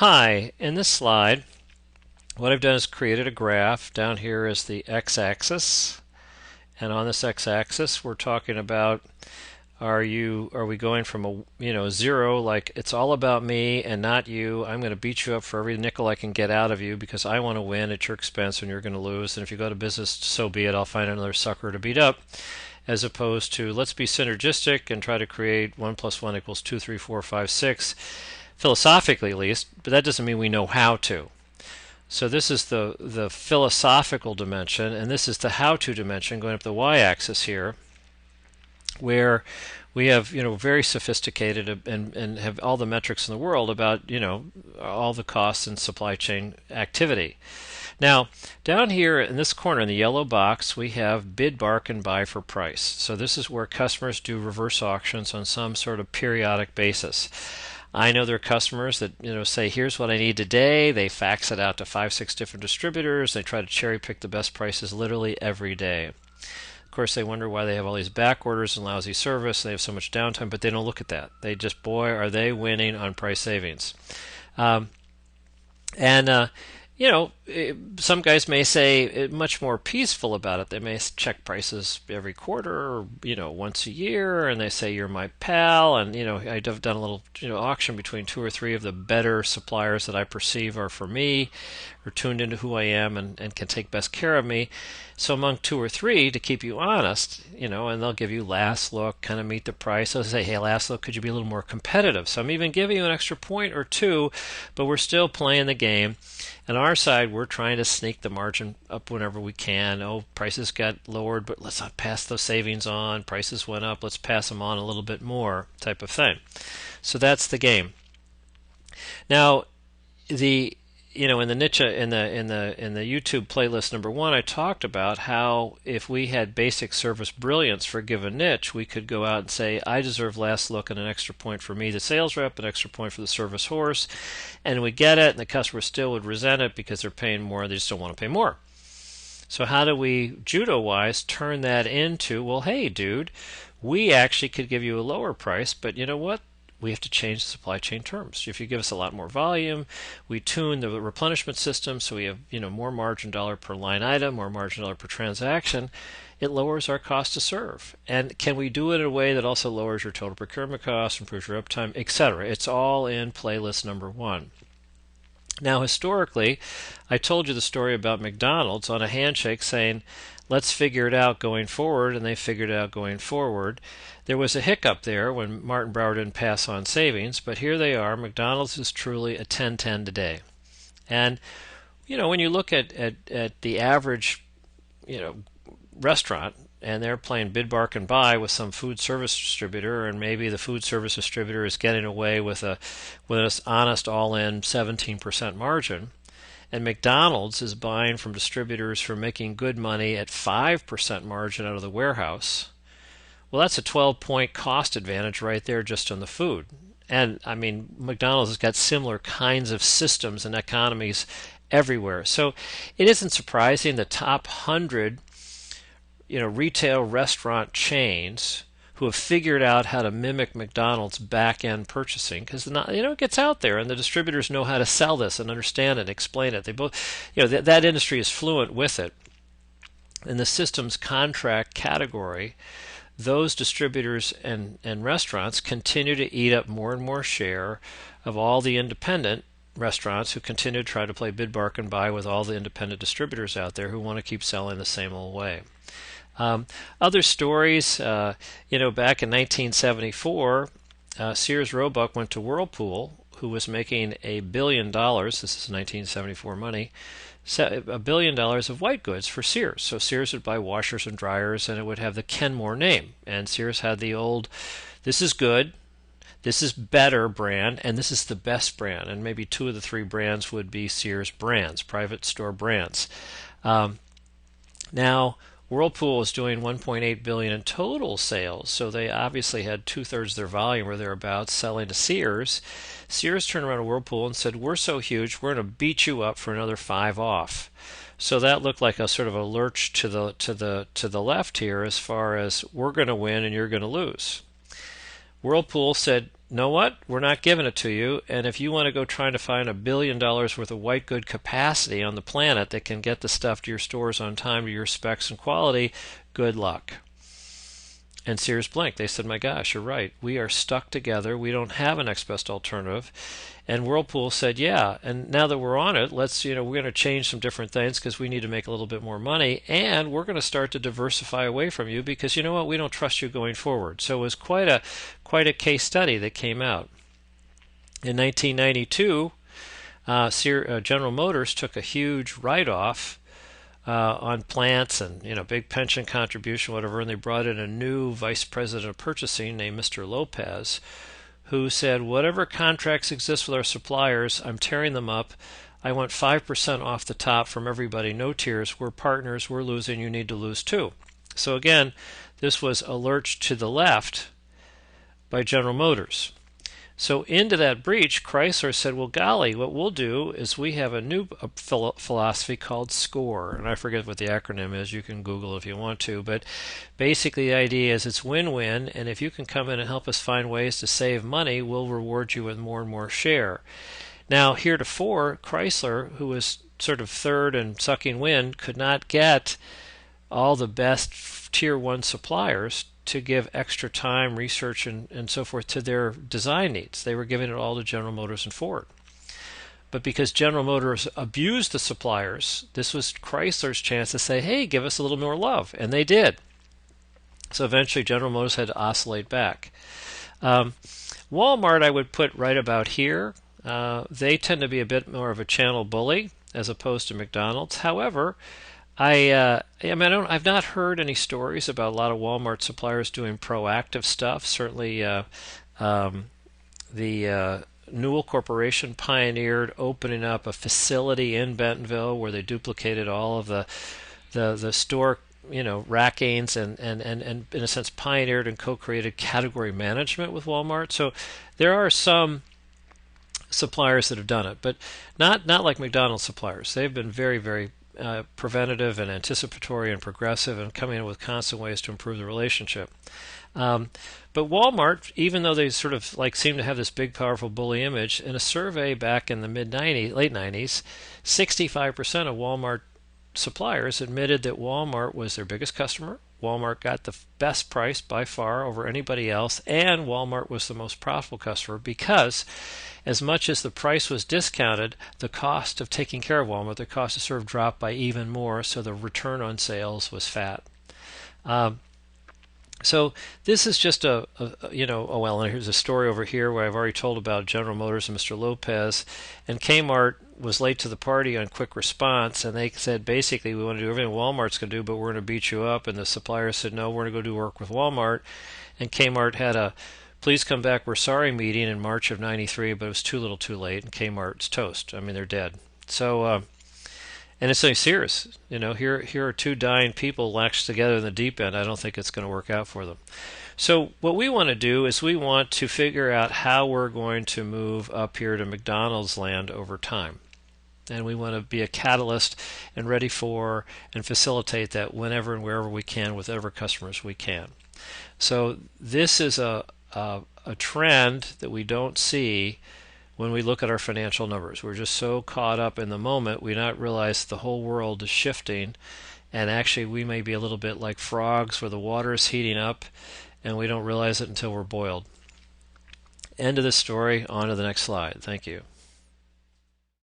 Hi, in this slide, what I've done is created a graph. Down here is the x-axis, and on this x-axis, we're talking about are we going from a zero, like it's all about me and not you. I'm going to beat you up for every nickel I can get out of you because I want to win at your expense and you're going to lose. And if you go to business, so be it. I'll find another sucker to beat up. As opposed to let's be synergistic and try to create 1 plus 1 equals 2, 3, 4, 5, 6, philosophically at least, but that doesn't mean we know how to. So this is the philosophical dimension, and this is the how-to dimension going up the y-axis here, where we have very sophisticated and have all the metrics in the world about all the costs and supply chain activity. Now, down here in this corner in the yellow box, we have bid, bargain, buy for price. So this is where customers do reverse auctions on some sort of periodic basis. I know there are customers that say, here's what I need today. They fax it out to 5, 6 different distributors. They try to cherry pick the best prices literally every day. Of course, they wonder why they have all these back orders and lousy service. They have so much downtime, but they don't look at that. They just, boy, are they winning on price savings. Um, and some guys may say much more peaceful about it. They may check prices every quarter or once a year, and they say you're my pal. And I've done a little auction between 2 or 3 of the better suppliers that I perceive are for me, or tuned into who I am and can take best care of me. So among 2 or 3 to keep you honest, and they'll give you last look, kind of meet the price. They'll say, hey, last look, could you be a little more competitive? So I'm even giving you an extra point or 2, but we're still playing the game. On our side, we're trying to sneak the margin up whenever we can. Oh, prices got lowered, but let's not pass those savings on. Prices went up, let's pass them on a little bit more, type of thing. So that's the game. Now, in the niche in the YouTube playlist number 1, I talked about how if we had basic service brilliance for a given niche, we could go out and say, I deserve last look and an extra point for me, the sales rep, an extra point for the service horse, and we get it, and the customer still would resent it because they're paying more, they just don't want to pay more. So how do we, judo-wise, turn that into, well, hey, dude, we actually could give you a lower price, but you know what? We have to change the supply chain terms. If you give us a lot more volume, we tune the replenishment system so we have more margin dollar per line item, more margin dollar per transaction. It lowers our cost to serve. And can we do it in a way that also lowers your total procurement cost, improves your uptime, etc.? It's all in playlist number 1. Now, historically, I told you the story about McDonald's on a handshake saying, let's figure it out going forward, and they figured it out going forward. There was a hiccup there when Martin Brower didn't pass on savings, but here they are. McDonald's is truly a 10-10 today. And, when you look at the average, restaurant, and they're playing bid, bargain, buy with some food service distributor, and maybe the food service distributor is getting away with an honest all-in 17% margin, and McDonald's is buying from distributors for making good money at 5% margin out of the warehouse. Well, that's a 12-point cost advantage right there just on the food. And I mean, McDonald's has got similar kinds of systems and economies everywhere. So it isn't surprising the top 100 retail restaurant chains who have figured out how to mimic McDonald's back-end purchasing, because it gets out there and the distributors know how to sell this and understand it and explain it. They both, that industry is fluent with it. In the systems contract category, those distributors and restaurants continue to eat up more and more share of all the independent restaurants who continue to try to play bid, bargain, buy with all the independent distributors out there who want to keep selling the same old way. Other stories, back in 1974, Sears Roebuck went to Whirlpool, who was making $1 billion. This is 1974 money. $1 billion of white goods for Sears. So Sears would buy washers and dryers, and it would have the Kenmore name. And Sears had the old, this is good, this is better brand, and this is the best brand. And maybe 2 of the 3 brands would be Sears brands, private store brands. Now, Whirlpool is doing $1.8 billion in total sales, so they obviously had 2/3 their volume or thereabouts selling to Sears. Sears turned around to Whirlpool and said, we're so huge, we're going to beat you up for another 5 off. So that looked like a sort of a lurch to the left here as far as we're going to win and you're going to lose. Whirlpool said, know what? We're not giving it to you. And if you want to go trying to find $1 billion worth of white good capacity on the planet that can get the stuff to your stores on time to your specs and quality, good luck. And Sears blinked. They said, my gosh, you're right. We are stuck together. We don't have a next best alternative. And Whirlpool said, yeah. And now that we're on it, we're going to change some different things because we need to make a little bit more money. And we're going to start to diversify away from you because you know what? We don't trust you going forward. So it was quite a case study that came out. In 1992, General Motors took a huge write-off on plants and big pension contribution, whatever, and they brought in a new vice president of purchasing named Mr. Lopez, who said, whatever contracts exist with our suppliers, I'm tearing them up. I want 5% off the top from everybody, no tiers. We're partners, we're losing, you need to lose too. So again, this was a lurch to the left by General Motors. So into that breach, Chrysler said, well, golly, what we'll do is we have a new philosophy called SCORE. And I forget what the acronym is. You can Google if you want to. But basically the idea is it's win-win. And if you can come in and help us find ways to save money, we'll reward you with more and more share. Now, heretofore, Chrysler, who was sort of third and sucking wind, could not get all the best tier one suppliers to give extra time, research, and so forth to their design needs. They were giving it all to General Motors and Ford. But because General Motors abused the suppliers, this was Chrysler's chance to say, hey, give us a little more love. And they did. So eventually General Motors had to oscillate back. Walmart I would put right about here. They tend to be a bit more of a channel bully as opposed to McDonald's. However, I've not heard any stories about a lot of Walmart suppliers doing proactive stuff. Certainly, the Newell Corporation pioneered opening up a facility in Bentonville where they duplicated all of the store rackings and in a sense pioneered and co-created category management with Walmart. So there are some suppliers that have done it, but not like McDonald's suppliers. They've been very, very preventative and anticipatory and progressive and coming in with constant ways to improve the relationship. But Walmart, even though they sort of seem to have this big, powerful bully image, in a survey back in the late 90s, 65% of Walmart suppliers admitted that Walmart was their biggest customer. Walmart got the best price by far over anybody else, and Walmart was the most profitable customer because as much as the price was discounted, the cost of taking care of Walmart, the cost to serve dropped by even more, so the return on sales was fat. So this is just and here's a story over here where I've already told about General Motors and Mr. Lopez, and Kmart was late to the party on quick response, and they said basically we want to do everything Walmart's going to do, but we're going to beat you up, and the supplier said no, we're going to go do work with Walmart, and Kmart had a please come back, we're sorry meeting in March of 93, but it was too little too late, and Kmart's toast. I mean, they're dead. So and it's like Sears, here are two dying people latched together in the deep end. I don't think it's going to work out for them. So what we want to do is we want to figure out how we're going to move up here to McDonald's land over time. And we want to be a catalyst and ready for and facilitate that whenever and wherever we can with whatever customers we can. So this is a trend that we don't see when we look at our financial numbers. We're just so caught up in the moment, we not realize the whole world is shifting, and actually we may be a little bit like frogs where the water is heating up and we don't realize it until we're boiled. End of the story. On to the next slide. Thank you.